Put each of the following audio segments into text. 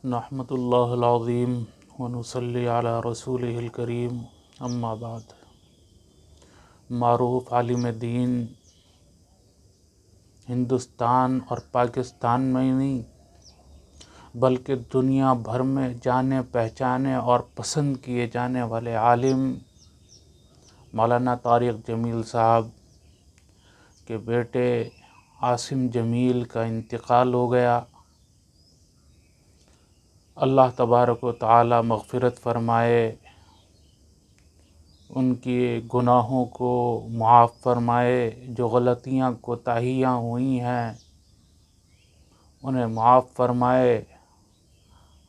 نحمد اللہ العظیم ونصلی علی رسولہ الکریم اما بعد۔ معروف عالم دین ہندوستان اور پاکستان میں ہی نہیں بلکہ دنیا بھر میں جانے پہچانے اور پسند کیے جانے والے عالم مولانا طارق جمیل صاحب کے بیٹے عاصم جمیل کا انتقال ہو گیا۔ اللہ تبارک و تعالی مغفرت فرمائے، ان کے گناہوں کو معاف فرمائے، جو غلطیاں کوتاہیاں ہوئی ہیں انہیں معاف فرمائے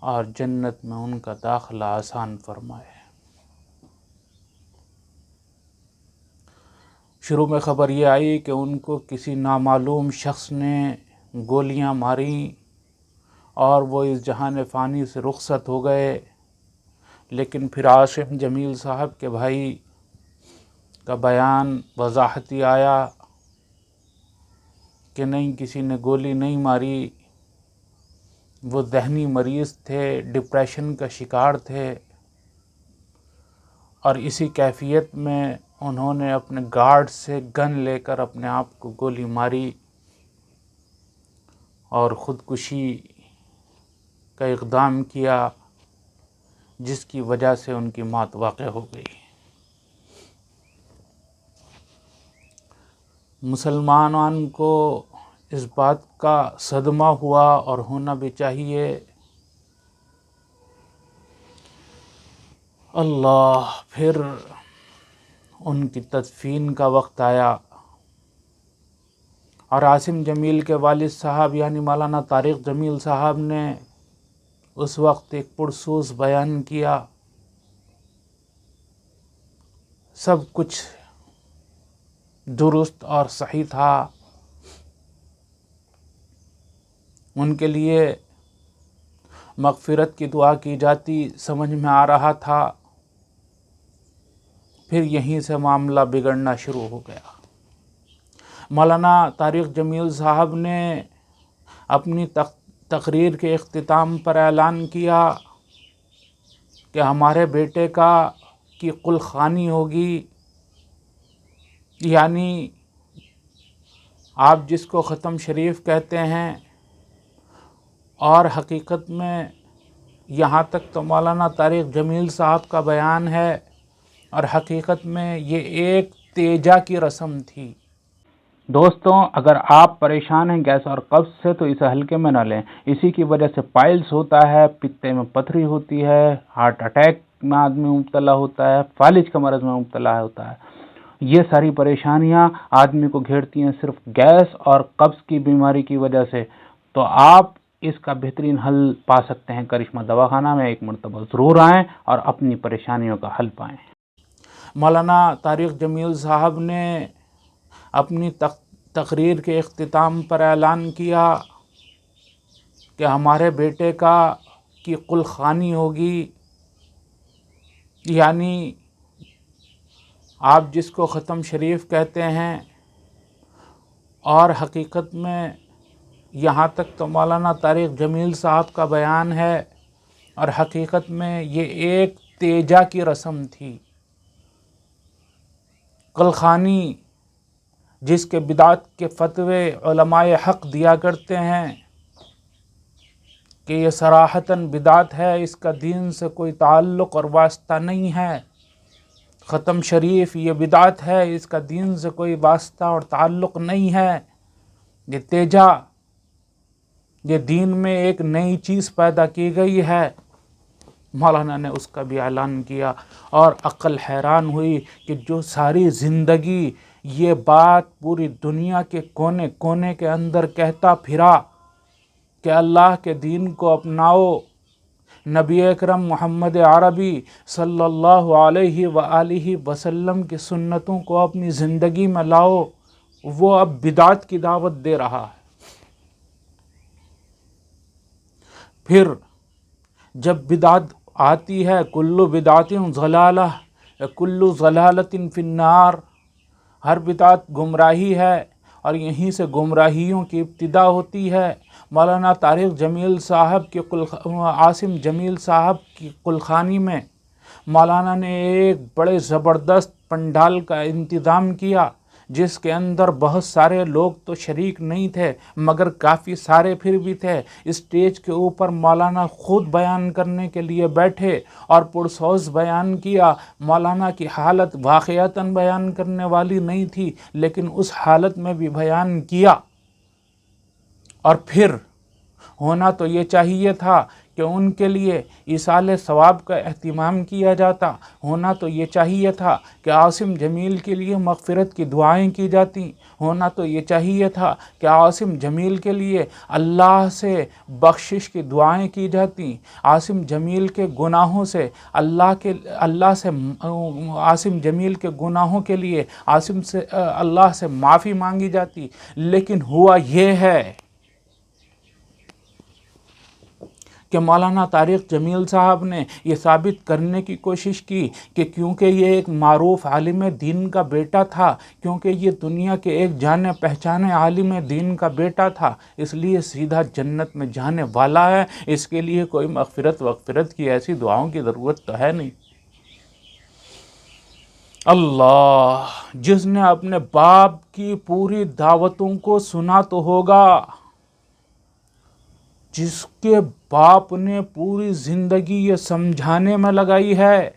اور جنت میں ان کا داخلہ آسان فرمائے۔ شروع میں خبر یہ آئی کہ ان کو کسی نامعلوم شخص نے گولیاں ماریں اور وہ اس جہان فانی سے رخصت ہو گئے، لیکن پھر عاصم جمیل صاحب کے بھائی کا بیان وضاحتی آیا کہ نہیں، کسی نے گولی نہیں ماری، وہ ذہنی مریض تھے، ڈپریشن کا شکار تھے، اور اسی کیفیت میں انہوں نے اپنے گارڈ سے گن لے کر اپنے آپ کو گولی ماری اور خودکشی کا اقدام کیا، جس کی وجہ سے ان کی موت واقع ہو گئی۔ مسلمانوں کو اس بات کا صدمہ ہوا اور ہونا بھی چاہیے۔ پھر ان کی تدفین کا وقت آیا اور عاصم جمیل کے والد صاحب یعنی مولانا طارق جمیل صاحب نے اس وقت ایک پرسوز بیان کیا۔ سب کچھ درست اور صحیح تھا، ان کے لیے مغفرت کی دعا کی جاتی سمجھ میں آ رہا تھا، پھر یہیں سے معاملہ بگڑنا شروع ہو گیا۔ مولانا طارق جمیل صاحب نے اپنی تقریر کے اختتام پر اعلان کیا کہ ہمارے بیٹے کی قل خوانی ہوگی، یعنی آپ جس کو ختم شریف کہتے ہیں، اور حقیقت میں یہاں تک تو مولانا طارق جمیل صاحب کا بیان ہے، اور حقیقت میں یہ ایک تیجا کی رسم تھی۔ دوستوں، اگر آپ پریشان ہیں گیس اور قبض سے تو اسے ہلکے میں نہ لیں۔ اسی کی وجہ سے پائلس ہوتا ہے، پتے میں پتھری ہوتی ہے، ہارٹ اٹیک میں آدمی مبتلا ہوتا ہے، فالج کا مرض میں مبتلا ہوتا ہے۔ یہ ساری پریشانیاں آدمی کو گھیرتی ہیں صرف گیس اور قبض کی بیماری کی وجہ سے۔ تو آپ اس کا بہترین حل پا سکتے ہیں کرشمہ دواخانہ میں، ایک مرتبہ ضرور آئیں اور اپنی پریشانیوں کا حل پائیں۔ مولانا طارق جمیل صاحب نے اپنی تقریر کے اختتام پر اعلان کیا کہ ہمارے بیٹے کی قل خوانی ہوگی، یعنی آپ جس کو ختم شریف کہتے ہیں، اور حقیقت میں یہاں تک تو مولانا طارق جمیل صاحب کا بیان ہے، اور حقیقت میں یہ ایک تیجا کی رسم تھی۔ قل خوانی جس کے بدعت کے فتوے علماء حق دیا کرتے ہیں کہ یہ صراحتاً بدعت ہے، اس کا دین سے کوئی تعلق اور واسطہ نہیں ہے، ختم شریف یہ بدعت ہے، اس کا دین سے کوئی واسطہ اور تعلق نہیں ہے، یہ تیجا، یہ دین میں ایک نئی چیز پیدا کی گئی ہے، مولانا نے اس کا بھی اعلان کیا۔ اور عقل حیران ہوئی کہ جو ساری زندگی یہ بات پوری دنیا کے کونے کونے کے اندر کہتا پھرا کہ اللہ کے دین کو اپناؤ، نبی اکرم محمد عربی صلی اللہ علیہ وآلہ وسلم کی سنتوں کو اپنی زندگی میں لاؤ، وہ اب بدعت کی دعوت دے رہا ہے۔ پھر جب بدعت آتی ہے، کل بدعت ضلالہ کل ضلالۃ فی النار، ہر بدعت گمراہی ہے اور یہیں سے گمراہیوں کی ابتدا ہوتی ہے۔ مولانا طارق جمیل صاحب کے عاصم جمیل صاحب کی کلخانی میں مولانا نے ایک بڑے زبردست پنڈال کا انتظام کیا، جس کے اندر بہت سارے لوگ تو شریک نہیں تھے مگر کافی سارے پھر بھی تھے۔ اسٹیج کے اوپر مولانا خود بیان کرنے کے لیے بیٹھے اور پرسوز بیان کیا۔ مولانا کی حالت واقعتاً بیان کرنے والی نہیں تھی، لیکن اس حالت میں بھی بیان کیا۔ اور پھر ہونا تو یہ چاہیے تھا کہ ان کے لیے ایصال ثواب کا اہتمام کیا جاتا، ہونا تو یہ چاہیے تھا کہ عاصم جمیل کے لیے مغفرت کی دعائیں کی جاتی، ہونا تو یہ چاہیے تھا کہ عاصم جمیل کے لیے اللہ سے بخشش کی دعائیں کی جاتی، عاصم جمیل کے گناہوں سے عاصم جمیل کے گناہوں کے لیے اللہ سے معافی مانگی جاتی۔ لیکن ہوا یہ ہے کہ مولانا طارق جمیل صاحب نے یہ ثابت کرنے کی کوشش کی کہ کیونکہ یہ ایک معروف عالم دین کا بیٹا تھا، کیونکہ یہ دنیا کے ایک جانے پہچانے عالم دین کا بیٹا تھا، اس لیے سیدھا جنت میں جانے والا ہے، اس کے لیے کوئی مغفرت کی ایسی دعاؤں کی ضرورت تو ہے نہیں۔ اللہ، جس نے اپنے باپ کی پوری دعوتوں کو سنا تو ہوگا، جس کے باپ نے پوری زندگی یہ سمجھانے میں لگائی ہے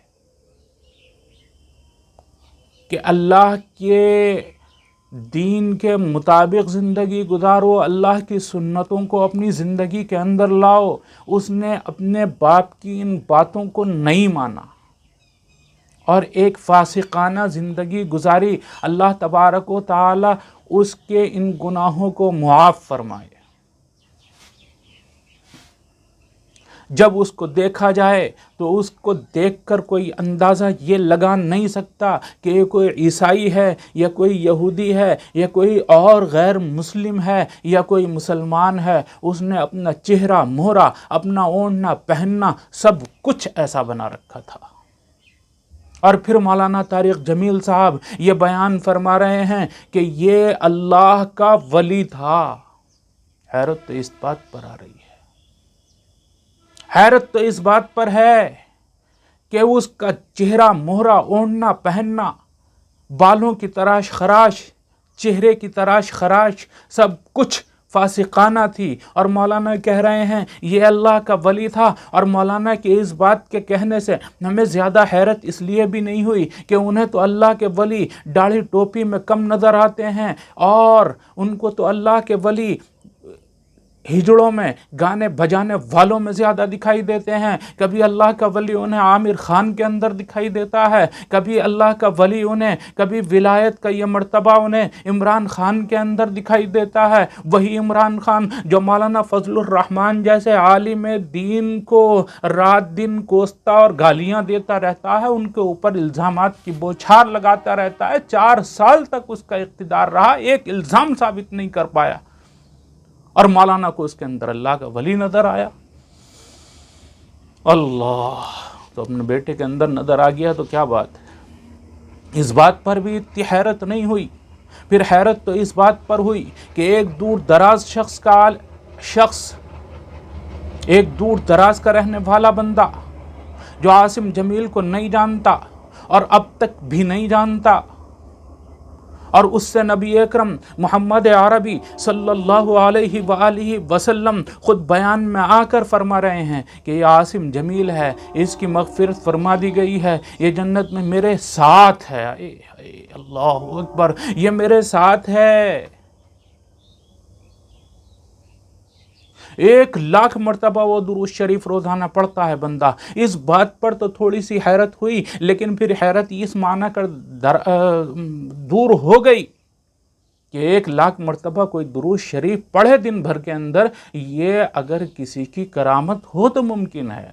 کہ اللہ کے دین کے مطابق زندگی گزارو، اللہ کی سنتوں کو اپنی زندگی کے اندر لاؤ، اس نے اپنے باپ کی ان باتوں کو نہیں مانا اور ایک فاسقانہ زندگی گزاری۔ اللہ تبارک و تعالی اس کے ان گناہوں کو معاف فرمائے۔ جب اس کو دیکھا جائے تو اس کو دیکھ کر کوئی اندازہ یہ لگا نہیں سکتا کہ یہ کوئی عیسائی ہے یا کوئی یہودی ہے یا کوئی اور غیر مسلم ہے یا کوئی مسلمان ہے۔ اس نے اپنا چہرہ مہرہ، اپنا اوڑھنا پہننا سب کچھ ایسا بنا رکھا تھا۔ اور پھر مولانا طارق جمیل صاحب یہ بیان فرما رہے ہیں کہ یہ اللہ کا ولی تھا۔ حیرت تو اس بات پر آ رہی ہے، حیرت تو اس بات پر ہے کہ اس کا چہرہ مہرہ، اوڑھنا پہننا، بالوں کی تراش خراش، چہرے کی تراش خراش سب کچھ فاسقانہ تھی، اور مولانا کہہ رہے ہیں یہ اللہ کا ولی تھا۔ اور مولانا کے اس بات کے کہنے سے ہمیں زیادہ حیرت اس لیے بھی نہیں ہوئی کہ انہیں تو اللہ کے ولی داڑھی ٹوپی میں کم نظر آتے ہیں، اور ان کو تو اللہ کے ولی ہجڑوں میں گانے بجانے والوں میں زیادہ دکھائی دیتے ہیں۔ کبھی اللہ کا ولی انہیں عامر خان کے اندر دکھائی دیتا ہے، کبھی اللہ کا ولی انہیں، کبھی ولایت کا یہ مرتبہ انہیں عمران خان کے اندر دکھائی دیتا ہے۔ وہی عمران خان جو مولانا فضل الرحمان جیسے عالم دین کو رات دن کوستا اور گالیاں دیتا رہتا ہے، ان کے اوپر الزامات کی بوچھار لگاتا رہتا ہے۔ 4 سال تک اس کا اقتدار رہا، ایک الزام ثابت نہیں کر پایا، اور مولانا کو اس کے اندر اللہ کا ولی نظر آیا۔ اللہ، تو اپنے بیٹے کے اندر نظر آ گیا تو کیا بات ہے۔ اس بات پر بھی اتنی حیرت نہیں ہوئی، پھر حیرت تو اس بات پر ہوئی کہ ایک دور دراز کا رہنے والا بندہ جو عاصم جمیل کو نہیں جانتا اور اب تک بھی نہیں جانتا، اور اس سے نبی اکرم محمد عربی صلی اللہ علیہ وآلہ وسلم خود بیان میں آ کر فرما رہے ہیں کہ یہ عاصم جمیل ہے، اس کی مغفرت فرما دی گئی ہے، یہ جنت میں میرے ساتھ ہے۔ اللہ اکبر، یہ میرے ساتھ ہے۔ 1,00,000 مرتبہ وہ درود شریف روزانہ پڑھتا ہے بندہ۔ اس بات پر تو تھوڑی سی حیرت ہوئی، لیکن پھر حیرت اس معنی کر دور ہو گئی کہ 1,00,000 مرتبہ کوئی درود شریف پڑھے دن بھر کے اندر، یہ اگر کسی کی کرامت ہو تو ممکن ہے۔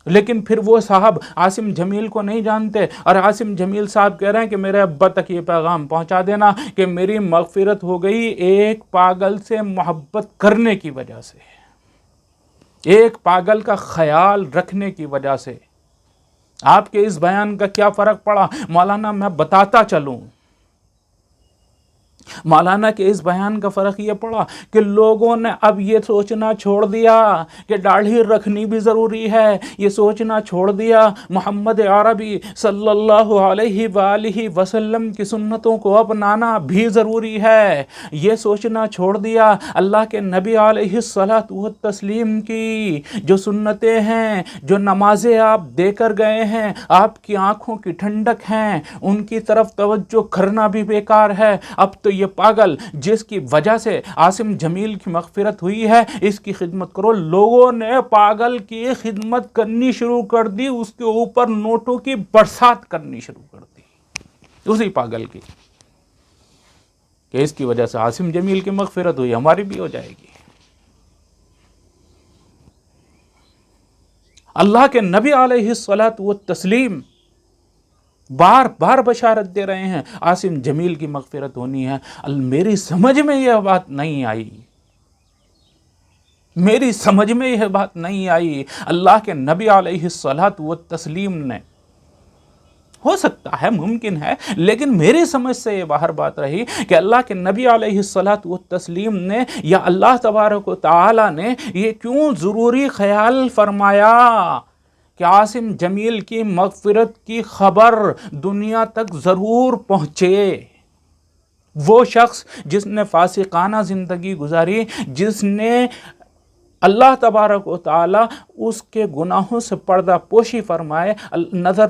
لیکن پھر وہ صاحب عاصم جمیل کو نہیں جانتے، اور عاصم جمیل صاحب کہہ رہے ہیں کہ میرے ابا تک یہ پیغام پہنچا دینا کہ میری مغفرت ہو گئی ایک پاگل سے محبت کرنے کی وجہ سے، ایک پاگل کا خیال رکھنے کی وجہ سے۔ آپ کے اس بیان کا کیا فرق پڑا؟ مولانا میں بتاتا چلوں مولانا کے اس بیان کا فرق یہ پڑا کہ لوگوں نے اب یہ سوچنا چھوڑ دیا کہ داڑھی رکھنی بھی ضروری ہے، یہ سوچنا چھوڑ دیا محمد عربی صلی اللہ علیہ وآلہ وسلم کی سنتوں کو اپنانا بھی ضروری ہے، یہ سوچنا چھوڑ دیا اللہ کے نبی علیہ الصلاۃ والتسلیم کی جو سنتیں ہیں، جو نمازیں آپ دے کر گئے ہیں، آپ کی آنکھوں کی ٹھنڈک ہیں، ان کی طرف توجہ کرنا بھی بیکار ہے۔ اب تو یہ پاگل جس کی وجہ سے عاصم جمیل کی مغفرت ہوئی ہے، اس کی خدمت کرو۔ لوگوں نے پاگل کی خدمت کرنی شروع کر دی، اس کے اوپر نوٹوں کی برسات کرنی شروع کر دی، اسی پاگل کی، کہ اس کی وجہ سے عاصم جمیل کی مغفرت ہوئی، ہماری بھی ہو جائے گی۔ اللہ کے نبی علیہ الصلاۃ والتسلیم بار بار بشارت دے رہے ہیں عاصم جمیل کی مغفرت ہونی ہے۔ میری سمجھ میں یہ بات نہیں آئی، میری سمجھ میں یہ بات نہیں آئی۔ اللہ کے نبی علیہ الصلاۃ والتسلیم نے، ہو سکتا ہے، ممکن ہے، لیکن میری سمجھ سے یہ باہر بات رہی کہ اللہ کے نبی علیہ الصلاۃ والتسلیم نے یا اللہ تبارک و تعالی نے یہ کیوں ضروری خیال فرمایا کہ عاصم جمیل کی مغفرت کی خبر دنیا تک ضرور پہنچے۔ وہ شخص جس نے فاسقانہ زندگی گزاری، جس نے اللہ تبارک و تعالی اس کے گناہوں سے پردہ پوشی فرمائے، نظر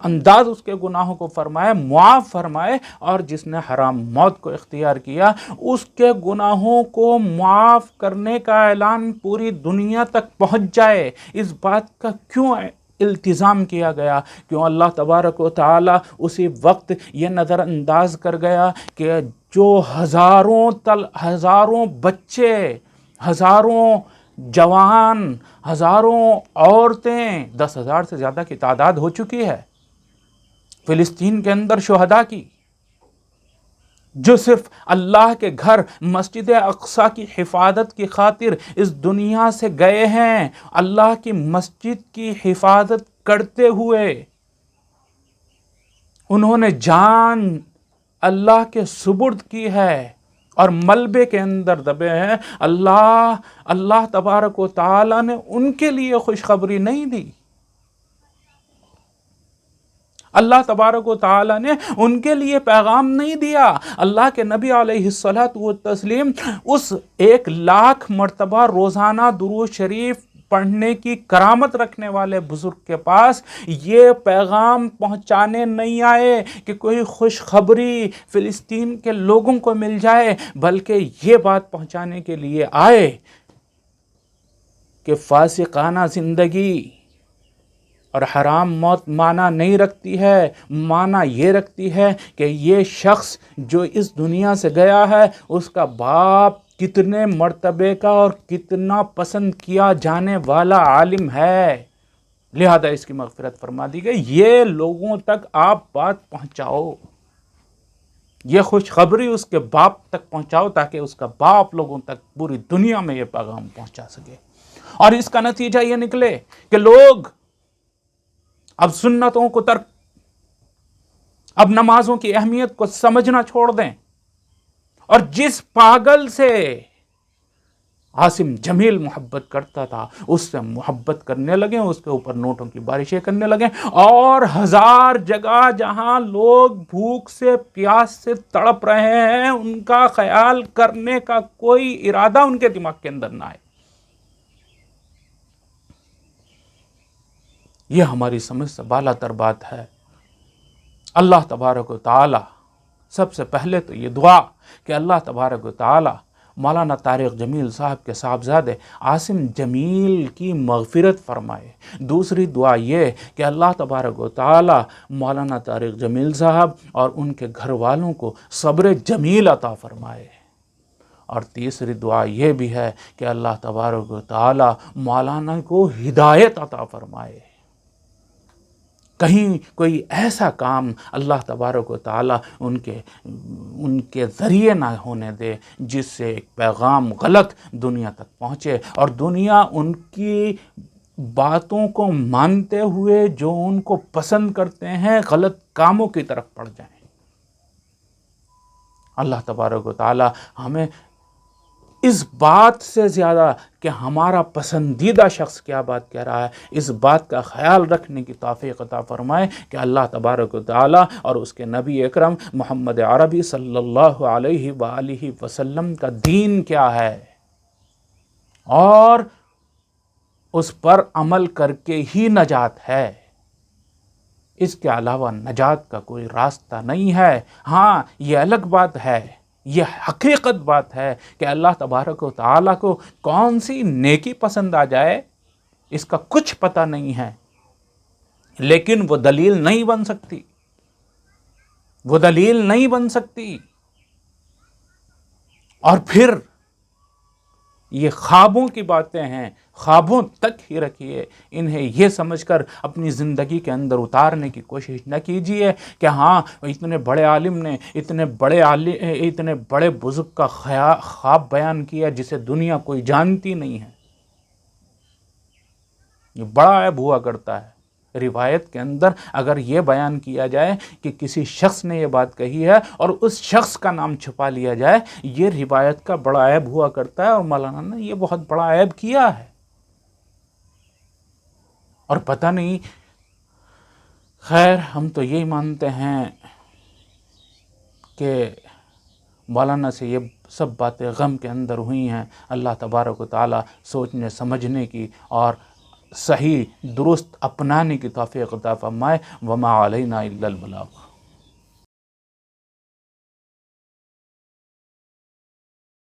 انداز اس کے گناہوں کو فرمائے، معاف فرمائے، اور جس نے حرام موت کو اختیار کیا، اس کے گناہوں کو معاف کرنے کا اعلان پوری دنیا تک پہنچ جائے، اس بات کا کیوں التزام کیا گیا؟ کیوں اللہ تبارک و تعالی اسی وقت یہ نظر انداز کر گیا کہ جو ہزاروں بچے، ہزاروں جوان، ہزاروں عورتیں، 10,000 سے زیادہ کی تعداد ہو چکی ہے فلسطین کے اندر شہداء کی، جو صرف اللہ کے گھر مسجد اقصیٰ کی حفاظت کی خاطر اس دنیا سے گئے ہیں، اللہ کی مسجد کی حفاظت کرتے ہوئے انہوں نے جان اللہ کے سپرد کی ہے اور ملبے کے اندر دبے ہیں۔ اللہ تبارک و تعالی نے ان کے لیے خوشخبری نہیں دی، اللہ تبارک و تعالی نے ان کے لیے پیغام نہیں دیا۔ اللہ کے نبی علیہ الصلاۃ والتسلیم اس 1,00,000 مرتبہ روزانہ درود شریف پڑھنے کی کرامت رکھنے والے بزرگ کے پاس یہ پیغام پہنچانے نہیں آئے کہ کوئی خوشخبری فلسطین کے لوگوں کو مل جائے، بلکہ یہ بات پہنچانے کے لیے آئے کہ فاسقانہ زندگی اور حرام موت معنی نہیں رکھتی ہے، معنی یہ رکھتی ہے کہ یہ شخص جو اس دنیا سے گیا ہے، اس کا باپ کتنے مرتبے کا اور کتنا پسند کیا جانے والا عالم ہے، لہذا اس کی مغفرت فرما دی گئی۔ یہ لوگوں تک آپ بات پہنچاؤ، یہ خوشخبری اس کے باپ تک پہنچاؤ، تاکہ اس کا باپ لوگوں تک پوری دنیا میں یہ پیغام پہنچا سکے، اور اس کا نتیجہ یہ نکلے کہ لوگ اب سنتوں کو ترک، اب نمازوں کی اہمیت کو سمجھنا چھوڑ دیں، اور جس پاگل سے عاصم جمیل محبت کرتا تھا اس سے محبت کرنے لگیں، اس کے اوپر نوٹوں کی بارشیں کرنے لگیں، اور 1000 جگہ جہاں لوگ بھوک سے پیاس سے تڑپ رہے ہیں ان کا خیال کرنے کا کوئی ارادہ ان کے دماغ کے اندر نہ آئے۔ یہ ہماری سمجھ سے بالا تر بات ہے۔ اللہ تبارک و تعالی، سب سے پہلے تو یہ دعا کہ اللہ تبارک و تعالی مولانا طارق جمیل صاحب کے صاحبزادے عاصم جمیل کی مغفرت فرمائے۔ دوسری دعا یہ کہ اللہ تبارک و تعالی مولانا طارق جمیل صاحب اور ان کے گھر والوں کو صبر جمیل عطا فرمائے۔ اور تیسری دعا یہ بھی ہے کہ اللہ تبارک و تعالی مولانا کو ہدایت عطا فرمائے، کہیں کوئی ایسا کام اللہ تبارک و تعالی ان کے ذریعے نہ ہونے دے جس سے ایک پیغام غلط دنیا تک پہنچے، اور دنیا ان کی باتوں کو مانتے ہوئے جو ان کو پسند کرتے ہیں غلط کاموں کی طرف پڑ جائیں۔ اللہ تبارک و تعالی ہمیں اس بات سے زیادہ کہ ہمارا پسندیدہ شخص کیا بات کہہ رہا ہے، اس بات کا خیال رکھنے کی توفیق عطا فرمائے کہ اللہ تبارک و تعالی اور اس کے نبی اکرم محمد عربی صلی اللہ علیہ وآلہ وسلم کا دین کیا ہے، اور اس پر عمل کر کے ہی نجات ہے، اس کے علاوہ نجات کا کوئی راستہ نہیں ہے۔ ہاں یہ الگ بات ہے، یہ حقیقت بات ہے کہ اللہ تبارک و تعالیٰ کو کون سی نیکی پسند آ جائے اس کا کچھ پتہ نہیں ہے، لیکن وہ دلیل نہیں بن سکتی، وہ دلیل نہیں بن سکتی۔ اور پھر یہ خوابوں کی باتیں ہیں، خوابوں تک ہی رکھیے، انہیں یہ سمجھ کر اپنی زندگی کے اندر اتارنے کی کوشش نہ کیجیے کہ ہاں اتنے بڑے عالم نے اتنے بڑے بزرگ کا خواب بیان کیا جسے دنیا کوئی جانتی نہیں ہے۔ یہ بڑا عیب ہوا کرتا ہے روایت کے اندر اگر یہ بیان کیا جائے کہ کسی شخص نے یہ بات کہی ہے اور اس شخص کا نام چھپا لیا جائے، یہ روایت کا بڑا عیب ہوا کرتا ہے، اور مولانا نے یہ بہت بڑا عیب کیا ہے۔ اور پتہ نہیں، خیر ہم تو یہی مانتے ہیں کہ مولانا سے یہ سب باتیں غم کے اندر ہوئی ہیں۔ اللہ تبارک و تعالی سوچنے سمجھنے کی اور صحیح درست اپنانے کی توفیق عطا فرمائے۔ وما علینا الا البلاغ۔